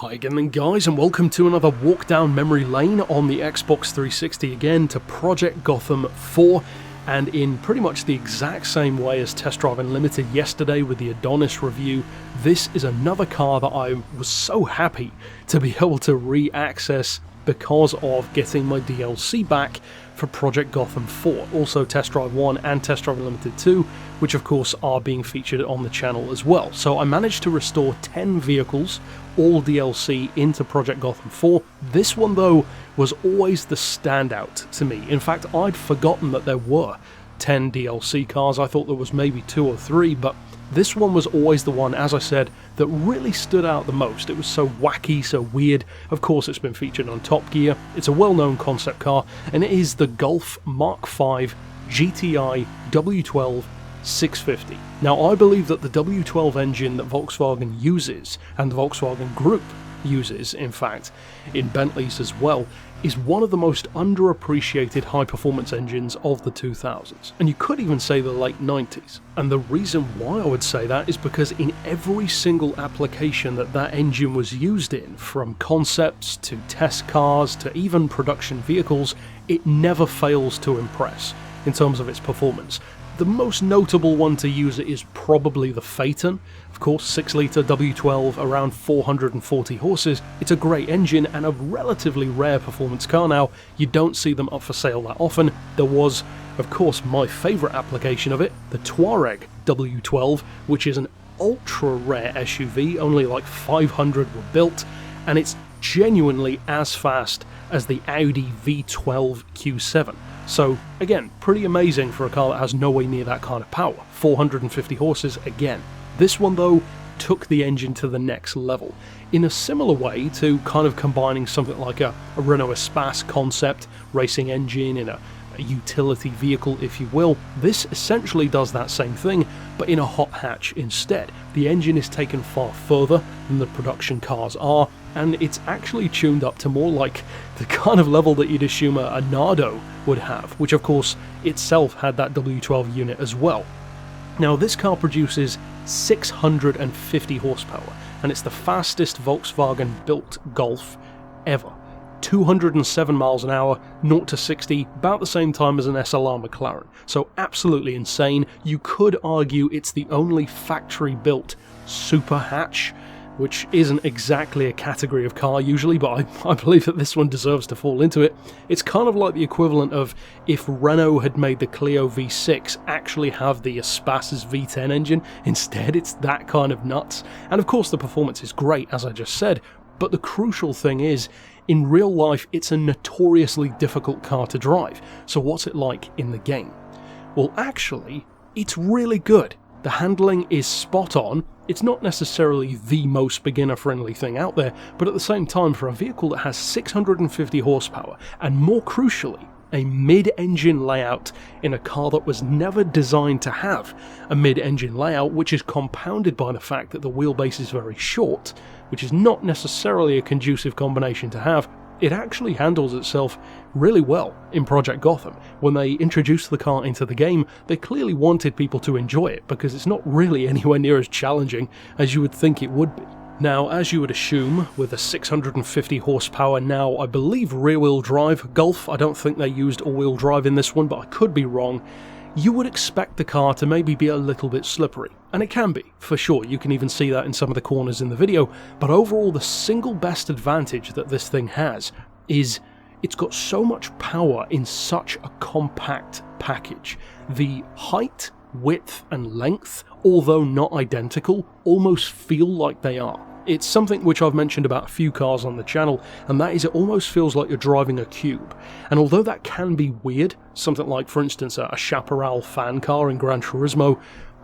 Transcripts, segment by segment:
Hi again then guys, and welcome to another walk down memory lane on the Xbox 360 again to Project Gotham 4, and in pretty much the exact same way as Test Drive Unlimited yesterday with the Adonis review, this is another car that I was so happy to be able to re-access because of getting my DLC back for Project Gotham 4, also Test Drive 1 and Test Drive Unlimited 2, which of course are being featured on the channel as well. So I managed to restore 10 vehicles, all DLC, into Project Gotham 4. This one though was always the standout to me. In fact, I'd forgotten that there were 10 DLC cars. I thought there was maybe 2 or 3, but this one was always the one, as I said, that really stood out the most. It was so wacky, so weird. Of course, it's been featured on Top Gear. It's a well-known concept car, and it is the Golf Mark V GTi W12 650. Now, I believe that the W12 engine that Volkswagen uses, and the Volkswagen Group uses, in fact, in Bentleys as well, is one of the most underappreciated high-performance engines of the 2000s, and you could even say the late 90s. And the reason why I would say that is because in every single application that that engine was used in, from concepts to test cars to even production vehicles, it never fails to impress in terms of its performance. The most notable one to use it is probably the Phaeton. Of course, 6-litre W12, around 440 horses. It's a great engine and a relatively rare performance car now. You don't see them up for sale that often. There was, of course, my favourite application of it, the Touareg W12, which is an ultra rare SUV, only like 500 were built, and it's genuinely as fast as the Audi V12 Q7. So again, pretty amazing for a car that has nowhere near that kind of power. 450 horses again. This one though took the engine to the next level, in a similar way to kind of combining something like a Renault Espace concept racing engine in a utility vehicle, if you will. This essentially does that same thing, but in a hot hatch instead. The engine is taken far further than the production cars are, and it's actually tuned up to more like the kind of level that you'd assume a Nardo would have, which of course itself had that W12 unit as well. Now, this car produces 650 horsepower, and it's the fastest Volkswagen built Golf ever. 207 miles an hour, 0 to 60, about the same time as an SLR McLaren. So absolutely insane. You could argue it's the only factory-built super hatch, which isn't exactly a category of car usually, but I believe that this one deserves to fall into it. It's kind of like the equivalent of if Renault had made the Clio V6 actually have the Espace's V10 engine. Instead, it's that kind of nuts. And of course the performance is great, as I just said, but the crucial thing is, in real life, it's a notoriously difficult car to drive. So what's it like in the game? Well, actually, it's really good. The handling is spot on. It's not necessarily the most beginner-friendly thing out there, but at the same time, for a vehicle that has 650 horsepower, and more crucially, a mid-engine layout in a car that was never designed to have a mid-engine layout, which is compounded by the fact that the wheelbase is very short, which is not necessarily a conducive combination to have, it actually handles itself really well in Project Gotham. When they introduced the car into the game, they clearly wanted people to enjoy it, because it's not really anywhere near as challenging as you would think it would be. Now, as you would assume, with a 650 horsepower, now I believe rear-wheel drive Golf, I don't think they used all-wheel drive in this one, but I could be wrong, you would expect the car to maybe be a little bit slippery. And it can be, for sure. You can even see that in some of the corners in the video. But overall, the single best advantage that this thing has is it's got so much power in such a compact package. The height, width, and length, although not identical, almost feel like they are. It's something which I've mentioned about a few cars on the channel, and that is it almost feels like you're driving a cube. And although that can be weird, something like, for instance, a Chaparral fan car in Gran Turismo,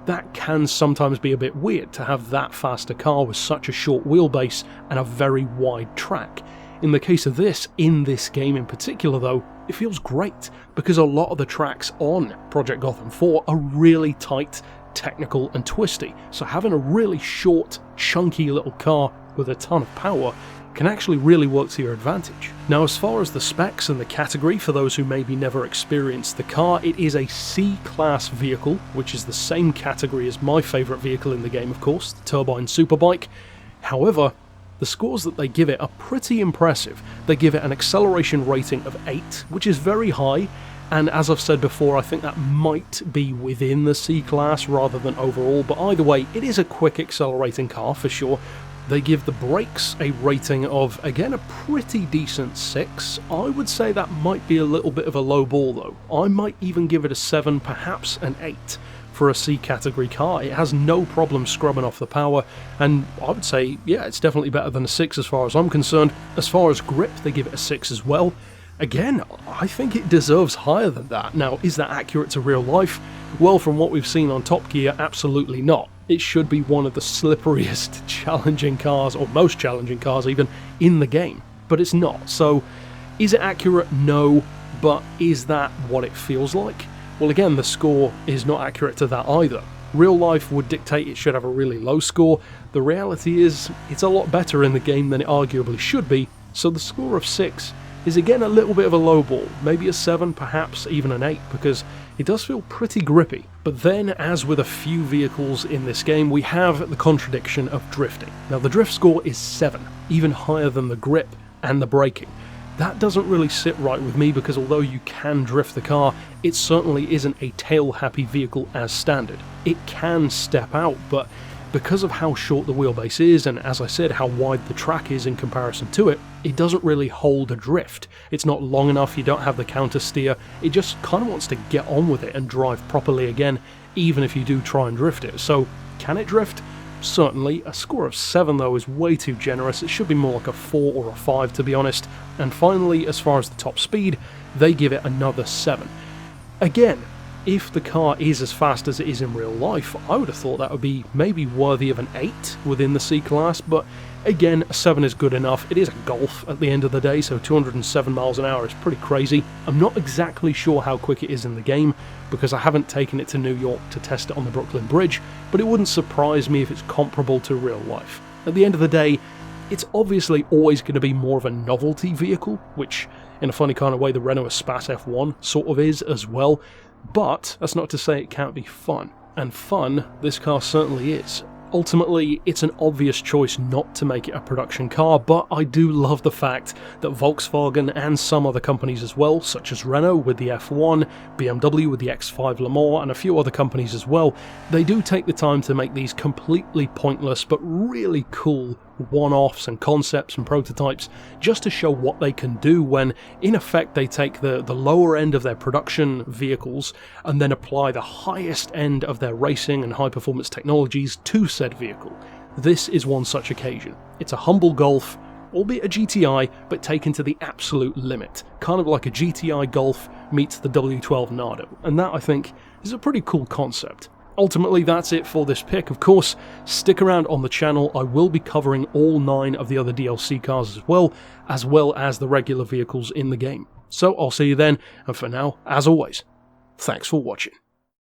that can sometimes be a bit weird to have that fast a car with such a short wheelbase and a very wide track. In the case of this, in this game in particular though, it feels great, because a lot of the tracks on Project Gotham 4 are really tight, technical and twisty, so having a really short, chunky little car with a ton of power can actually really work to your advantage. Now, as far as the specs and the category, for those who maybe never experienced the car, it is a C-Class vehicle, which is the same category as my favourite vehicle in the game, of course, the Turbine Superbike. However, the scores that they give it are pretty impressive. They give it an acceleration rating of 8, which is very high, and as I've said before, I think that might be within the C-Class rather than overall, but either way, it is a quick accelerating car for sure. They give the brakes a rating of, again, a pretty decent 6. I would say that might be a little bit of a low ball though. I might even give it a 7, perhaps an 8 for a C category car. It has no problem scrubbing off the power, and I would say, yeah, it's definitely better than a 6 as far as I'm concerned. As far as grip, they give it a 6 as well. Again, I think it deserves higher than that. Now, is that accurate to real life? Well, from what we've seen on Top Gear, absolutely not. It should be one of the slipperiest challenging cars, or most challenging cars even, in the game. But it's not. So, is it accurate? No. But is that what it feels like? Well, again, the score is not accurate to that either. Real life would dictate it should have a really low score. The reality is, it's a lot better in the game than it arguably should be. So the score of 6 is again a little bit of a low ball, maybe a 7, perhaps even an 8, because it does feel pretty grippy. But then, as with a few vehicles in this game, we have the contradiction of drifting. Now the drift score is 7, even higher than the grip and the braking. That doesn't really sit right with me, because although you can drift the car, it certainly isn't a tail-happy vehicle as standard. It can step out, but because of how short the wheelbase is, and as I said, how wide the track is in comparison to it, it doesn't really hold a drift. It's not long enough, you don't have the counter steer, it just kind of wants to get on with it and drive properly again, even if you do try and drift it. So, can it drift? Certainly. A score of 7 though is way too generous. It should be more like a 4 or a 5 to be honest. And finally, as far as the top speed, they give it another 7. Again, if the car is as fast as it is in real life, I would have thought that would be maybe worthy of an 8 within the C-Class, but again, a 7 is good enough. It is a Golf at the end of the day, so 207 miles an hour is pretty crazy. I'm not exactly sure how quick it is in the game, because I haven't taken it to New York to test it on the Brooklyn Bridge, but it wouldn't surprise me if it's comparable to real life. At the end of the day, it's obviously always going to be more of a novelty vehicle, which in a funny kind of way the Renault Espace F1 sort of is as well, but that's not to say it can't be fun. And fun, this car certainly is. Ultimately, it's an obvious choice not to make it a production car, but I do love the fact that Volkswagen and some other companies as well, such as Renault with the F1, BMW with the X5 Le Mans, and a few other companies as well, they do take the time to make these completely pointless but really cool one-offs and concepts and prototypes just to show what they can do when, in effect, they take the lower end of their production vehicles and then apply the highest end of their racing and high-performance technologies to said vehicle. This is one such occasion. It's a humble Golf, albeit a GTi, but taken to the absolute limit. Kind of like a GTi Golf meets the W12 Nardo, and that, I think, is a pretty cool concept. Ultimately, that's it for this pick. Of course, stick around on the channel. I will be covering all 9 of the other DLC cars as well as the regular vehicles in the game. So I'll see you then, and for now, as always, thanks for watching.